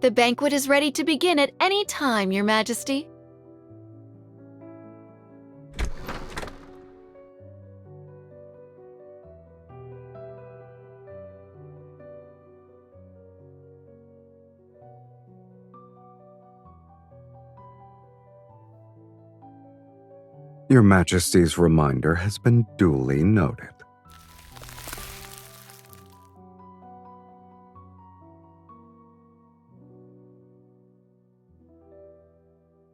The banquet is ready to begin at any time, Your Majesty. Your Majesty's reminder has been duly noted.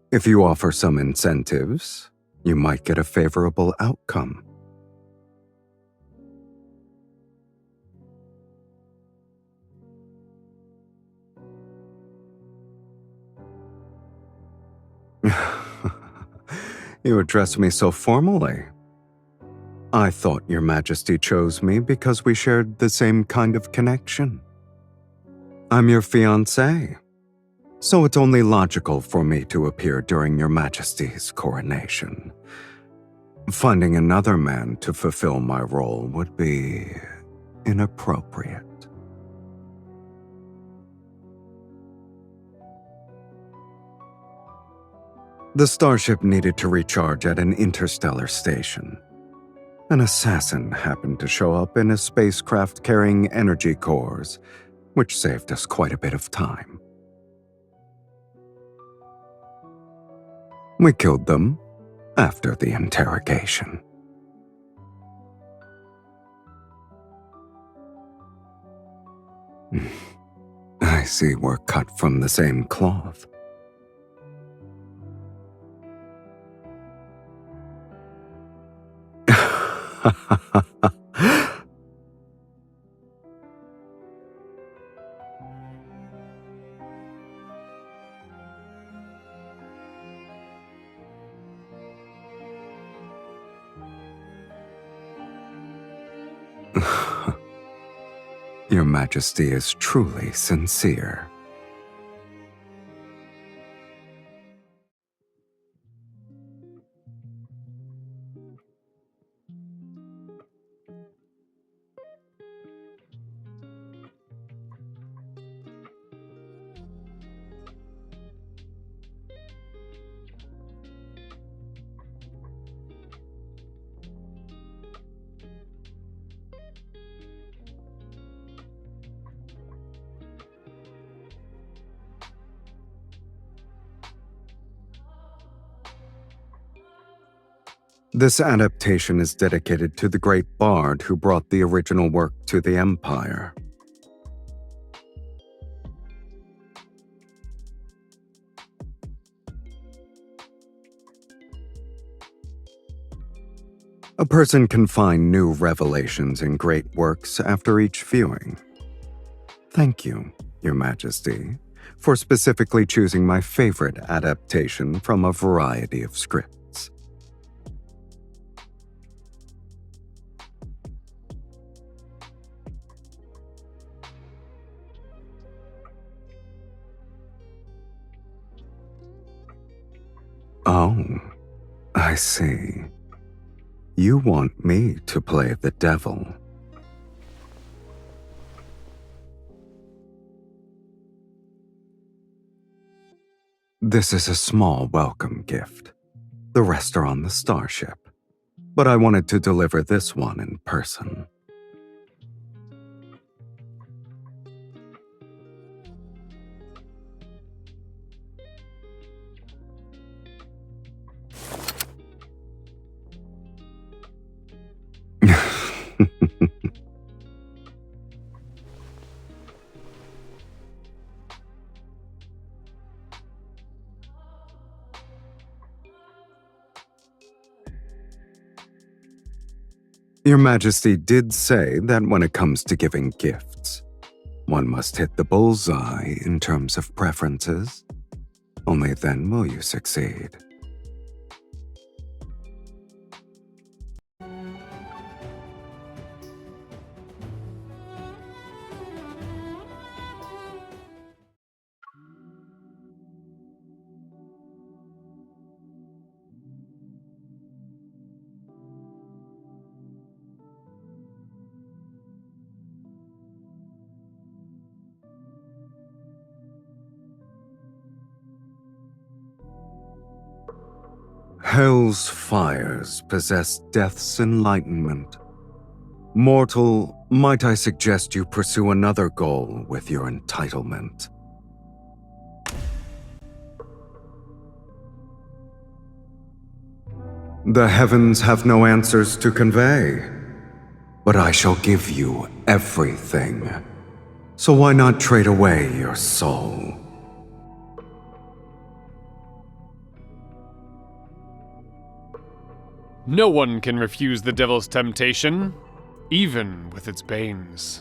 If you offer some incentives, you might get a favorable outcome. You address me so formally. I thought Your Majesty chose me because we shared the same kind of connection. I'm your fiancé, so it's only logical for me to appear during Your Majesty's coronation. Finding another man to fulfill my role would be inappropriate. The starship needed to recharge at an interstellar station. An assassin happened to show up in a spacecraft carrying energy cores, which saved us quite a bit of time. We killed them after the interrogation. I see we're cut from the same cloth. Your Majesty is truly sincere. This adaptation is dedicated to the great bard who brought the original work to the Empire. A person can find new revelations in great works after each viewing. Thank you, Your Majesty, for specifically choosing my favorite adaptation from a variety of scripts. Oh, I see. You want me to play the devil. This is a small welcome gift. The rest are on the starship, but I wanted to deliver this one in person. Your Majesty did say that when it comes to giving gifts, one must hit the bullseye in terms of preferences. Only then will you succeed. Hell's fires possess death's enlightenment. Mortal, might I suggest you pursue another goal with your entitlement? The heavens have no answers to convey, but I shall give you everything. So why not trade away your soul? No one can refuse the devil's temptation, even with its banes.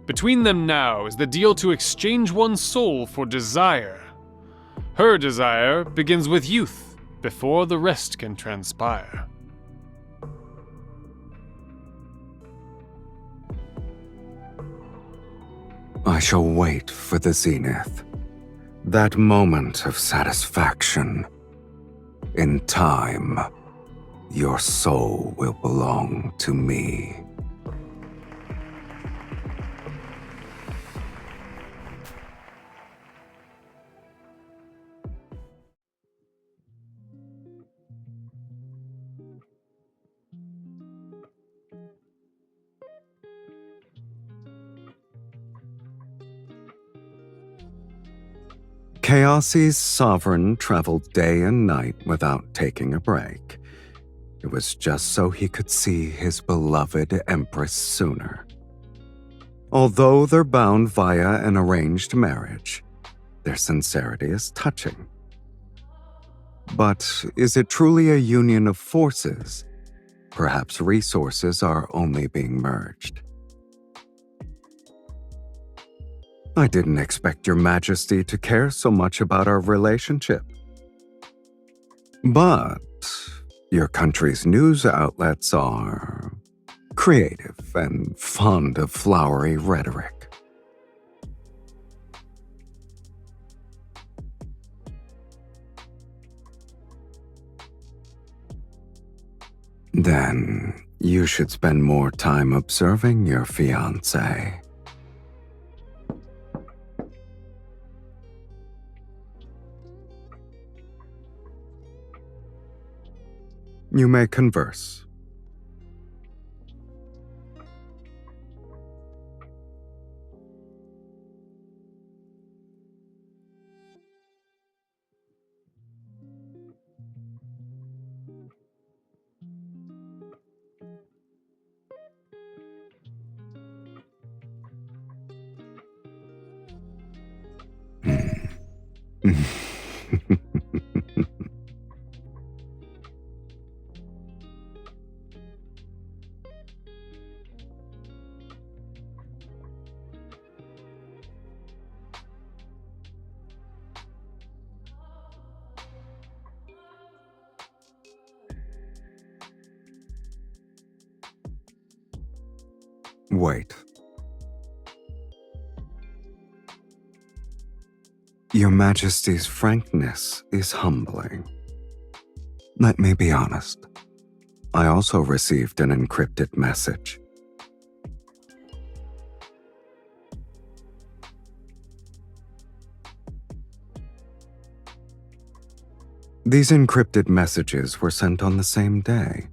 Between them now is the deal to exchange one's soul for desire. Her desire begins with youth, before the rest can transpire. I shall wait for the zenith, that moment of satisfaction. In time, your soul will belong to me. Chaosi's sovereign traveled day and night without taking a break. It was just so he could see his beloved Empress sooner. Although they're bound via an arranged marriage, their sincerity is touching. But is it truly a union of forces? Perhaps resources are only being merged. I didn't expect your majesty to care so much about our relationship. But your country's news outlets are creative and fond of flowery rhetoric. Then you should spend more time observing your fiancé. You may converse. Wait. Your Majesty's frankness is humbling. Let me be honest. I also received an encrypted message. These encrypted messages were sent on the same day,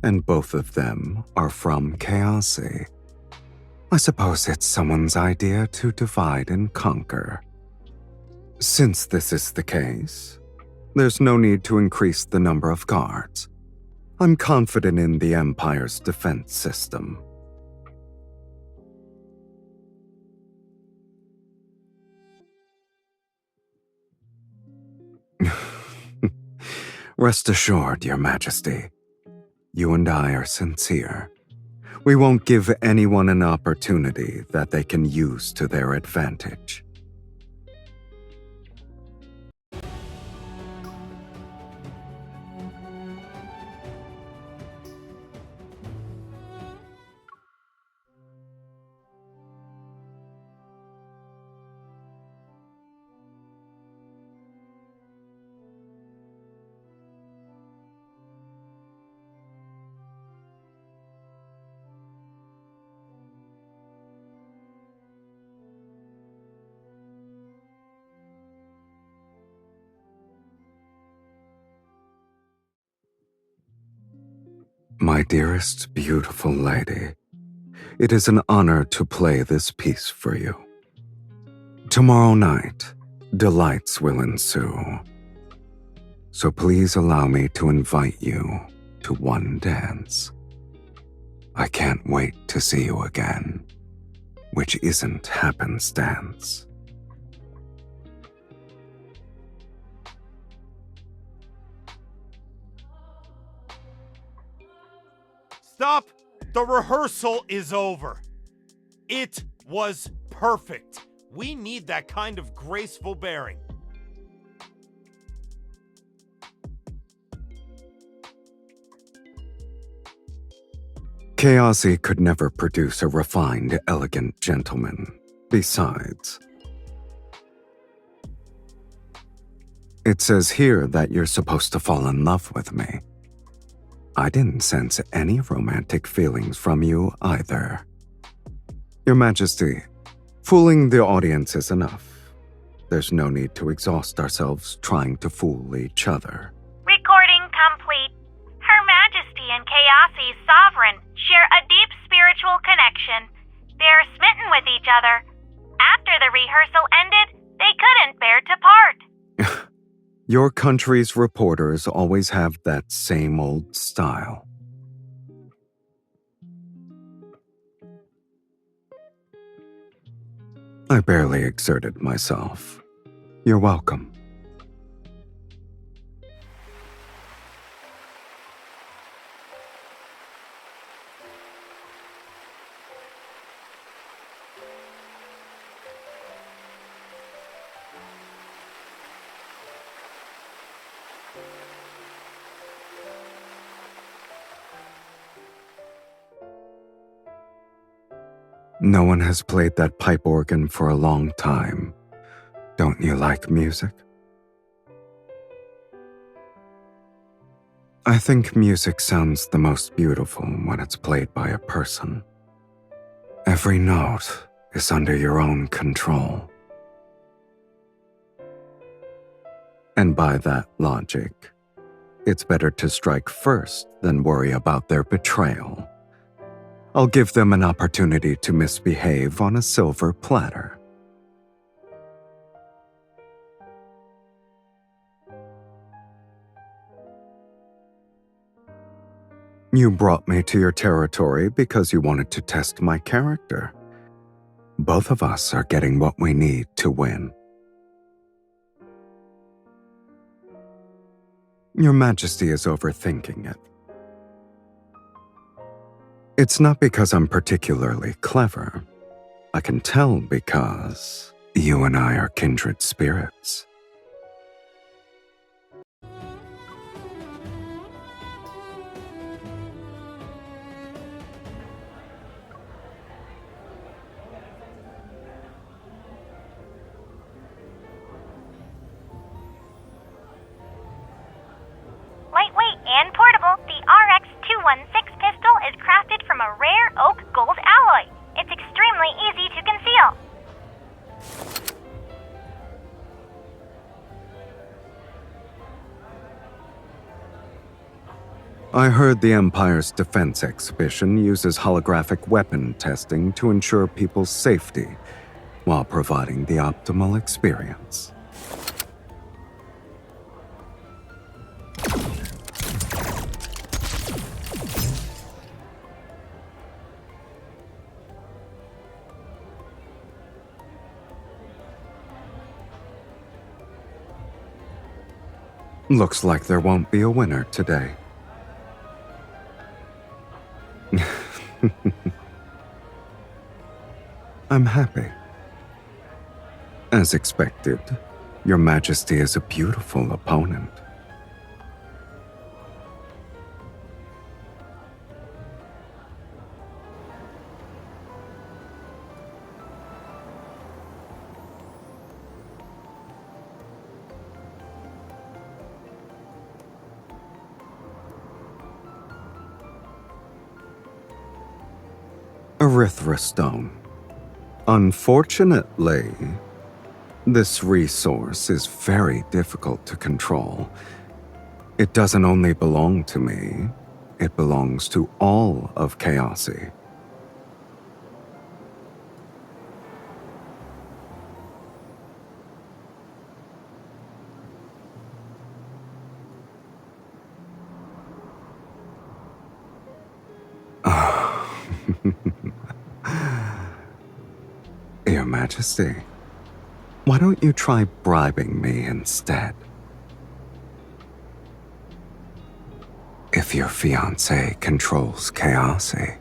and both of them are from Chaosi. I suppose it's someone's idea to divide and conquer. Since this is the case, there's no need to increase the number of guards. I'm confident in the Empire's defense system. Rest assured, Your Majesty, you and I are sincere. We won't give anyone an opportunity that they can use to their advantage. My dearest, beautiful lady, it is an honor to play this piece for you. Tomorrow night, delights will ensue. So please allow me to invite you to one dance. I can't wait to see you again, which isn't happenstance. Stop! The rehearsal is over. It was perfect. We need that kind of graceful bearing. Chaosy could never produce a refined, elegant gentleman. Besides, it says here that you're supposed to fall in love with me. I didn't sense any romantic feelings from you either. Your Majesty, fooling the audience is enough. There's no need to exhaust ourselves trying to fool each other. Recording complete. Her Majesty and Chaosy's sovereign share a deep spiritual connection. They're smitten with each other. After the rehearsal ended, they couldn't bear to part. Your country's reporters always have that same old style. I barely exerted myself. You're welcome. No one has played that pipe organ for a long time. Don't you like music? I think music sounds the most beautiful when it's played by a person. Every note is under your own control. And by that logic, it's better to strike first than worry about their betrayal. I'll give them an opportunity to misbehave on a silver platter. You brought me to your territory because you wanted to test my character. Both of us are getting what we need to win. Your Majesty is overthinking it. It's not because I'm particularly clever. I can tell because you and I are kindred spirits. Lightweight and portable, the RX-216 pistol is crafted from a rare oak gold alloy. It's extremely easy to conceal. I heard the Empire's defense exhibition uses holographic weapon testing to ensure people's safety while providing the optimal experience. Looks like there won't be a winner today. I'm happy. As expected, Your Majesty is a beautiful opponent. Erythrostone. Unfortunately, this resource is very difficult to control. It doesn't only belong to me, It belongs to all of Chaosy. Your Majesty, why don't you try bribing me instead? If your fiancé controls Chaosy,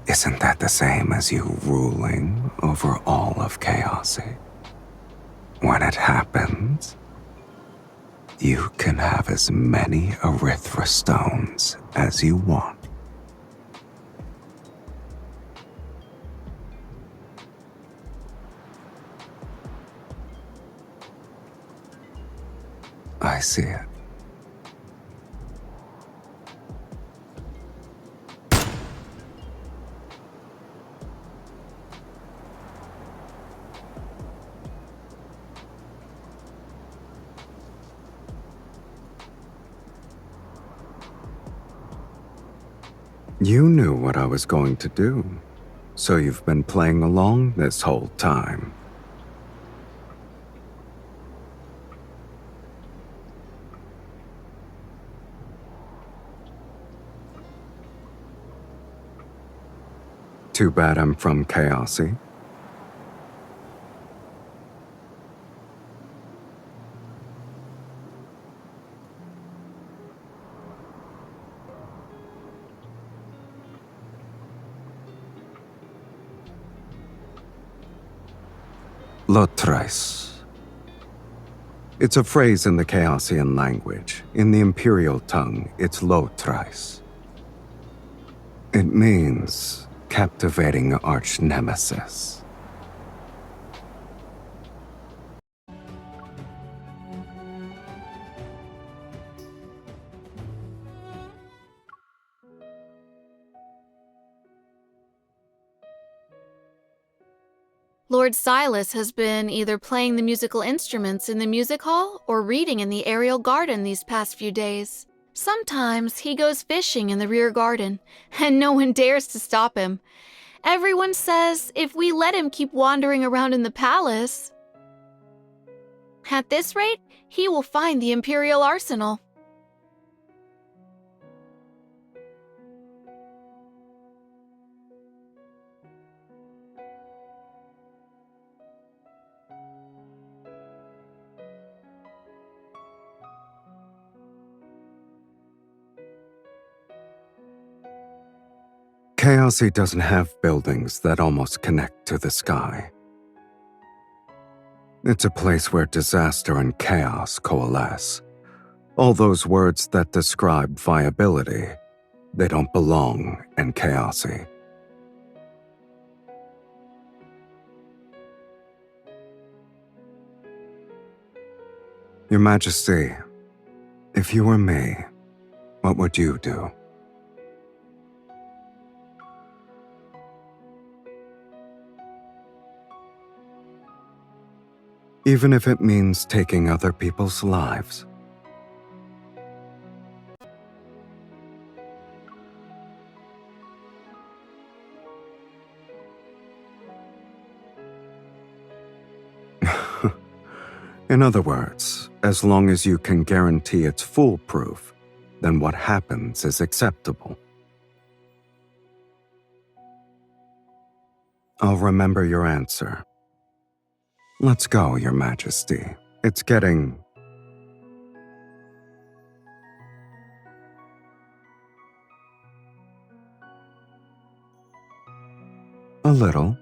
isn't that the same as you ruling over all of Chaosy? When it happens, you can have as many Erythra stones as you want. I see it. You knew what I was going to do, so you've been playing along this whole time. Too bad I'm from Chaosy. Lotrais. It's a phrase in the Chaosian language. In the Imperial tongue, it's Lotrais. It means captivating arch-nemesis. Lord Sylus has been either playing the musical instruments in the music hall or reading in the aerial garden these past few days. Sometimes he goes fishing in the rear garden, and no one dares to stop him. Everyone says if we let him keep wandering around in the palace, at this rate, he will find the Imperial arsenal. Chaosy doesn't have buildings that almost connect to the sky. It's a place where disaster and chaos coalesce. All those words that describe viability, they don't belong in Chaosy. Your Majesty, if you were me, what would you do? Even if it means taking other people's lives. In other words, as long as you can guarantee it's foolproof, then what happens is acceptable. I'll remember your answer. Let's go, Your Majesty. It's getting... a little.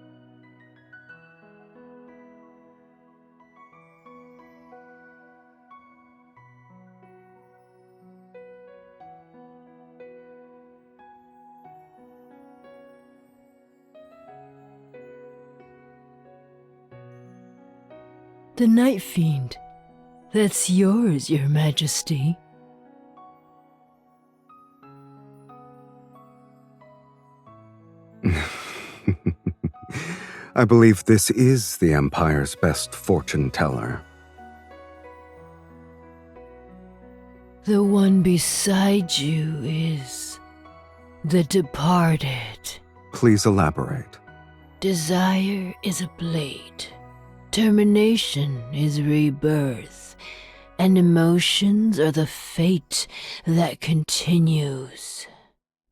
The Night Fiend. That's yours, Your Majesty. I believe this is the Empire's best fortune teller. The one beside you is the departed. Please elaborate. Desire is a blade. Termination is rebirth. And emotions are the fate that continues.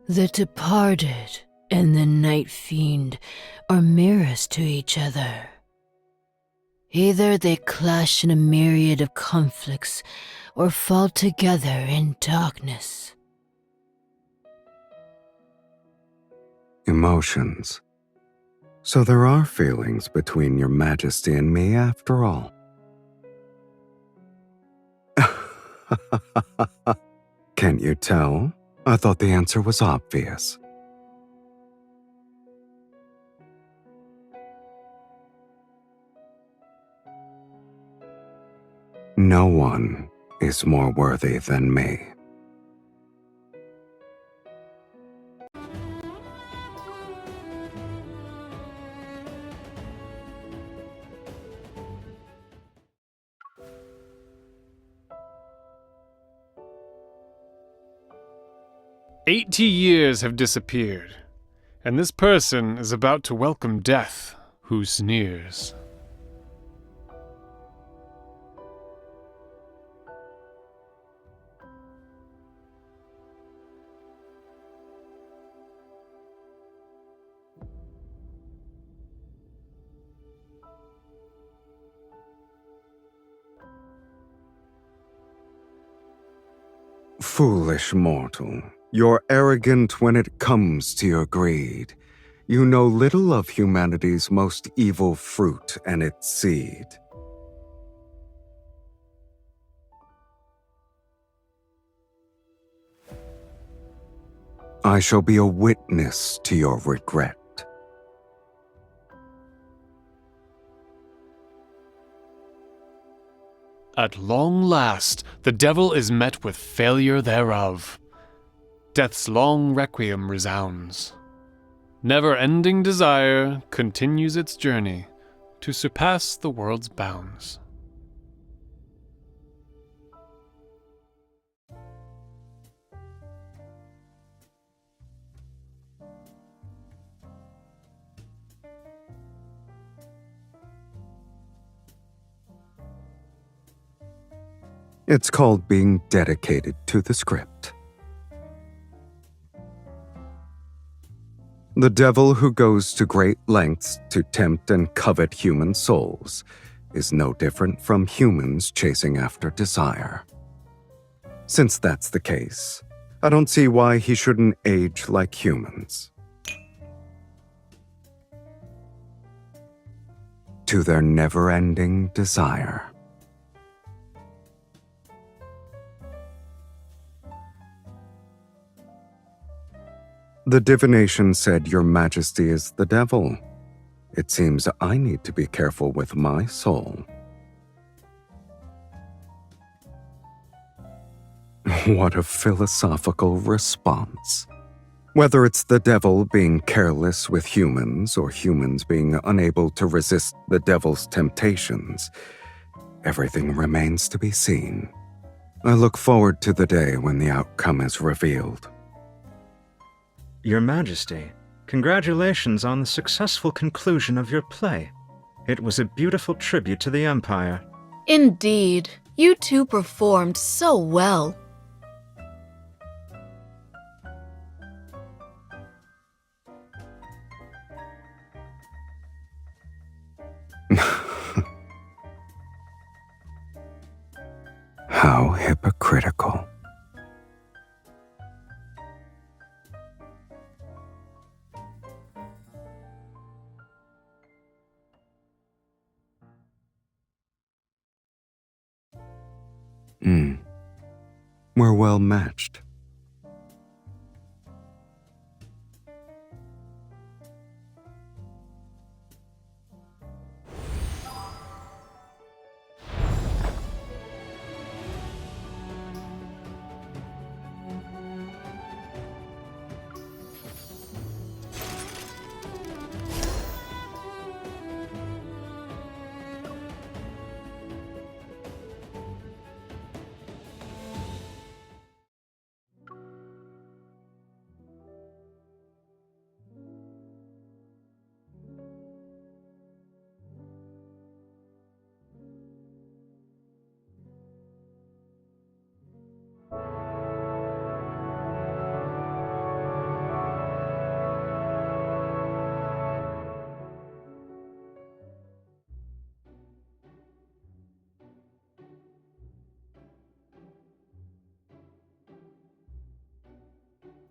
The departed and the night fiend are mirrors to each other. Either they clash in a myriad of conflicts or fall together in darkness. Emotions. So there are feelings between your majesty and me after all. Can't you tell? I thought the answer was obvious. No one is more worthy than me. "80 years have disappeared, and this person is about to welcome death, who sneers. Foolish mortal, you're arrogant when it comes to your greed. You know little of humanity's most evil fruit and its seed. I shall be a witness to your regret. At long last, the devil is met with failure thereof. Death's long requiem resounds. Never-ending desire continues its journey to surpass the world's bounds. It's called being dedicated to the script. The devil who goes to great lengths to tempt and covet human souls is no different from humans chasing after desire. Since that's the case, I don't see why he shouldn't age like humans. To their never-ending desire. The divination said your majesty is the devil. It seems I need to be careful with my soul. What a philosophical response. Whether it's the devil being careless with humans or humans being unable to resist the devil's temptations, everything remains to be seen. I look forward to the day when the outcome is revealed. Your Majesty, congratulations on the successful conclusion of your play. It was a beautiful tribute to the Empire. Indeed, you two performed so well. How hypocritical. We're well matched.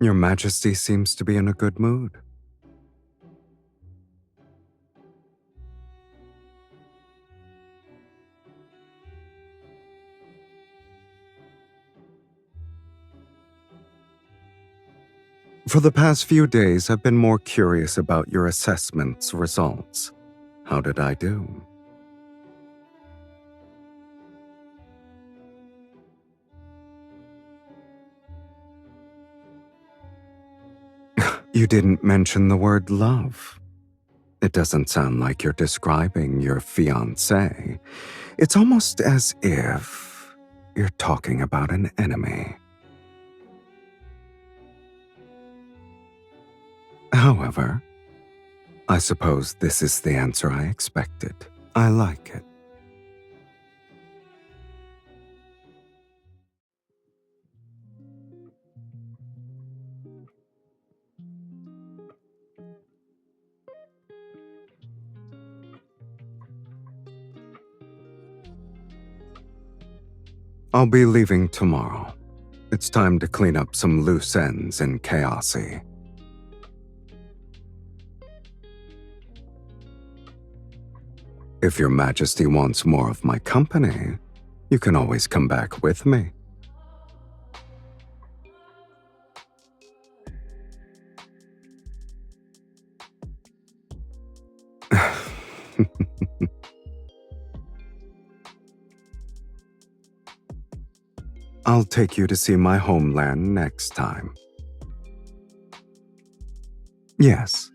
Your Majesty seems to be in a good mood. For the past few days, I've been more curious about your assessment's results. How did I do? You didn't mention the word love. It doesn't sound like you're describing your fiancé. It's almost as if you're talking about an enemy. However, I suppose this is the answer I expected. I like it. I'll be leaving tomorrow. It's time to clean up some loose ends in Chaosy. If your Majesty wants more of my company, you can always come back with me. I'll take you to see my homeland next time. Yes.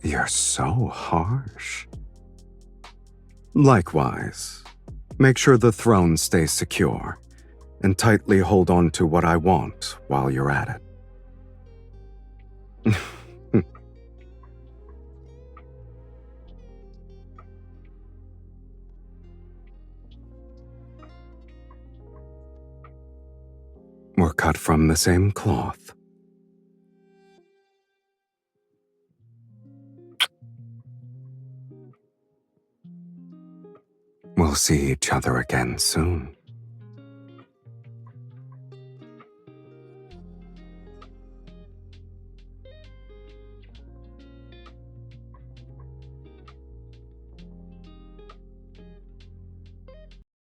You're so harsh. Likewise, make sure the throne stays secure, and tightly hold on to what I want while you're at it. We're cut from the same cloth. We'll see each other again soon.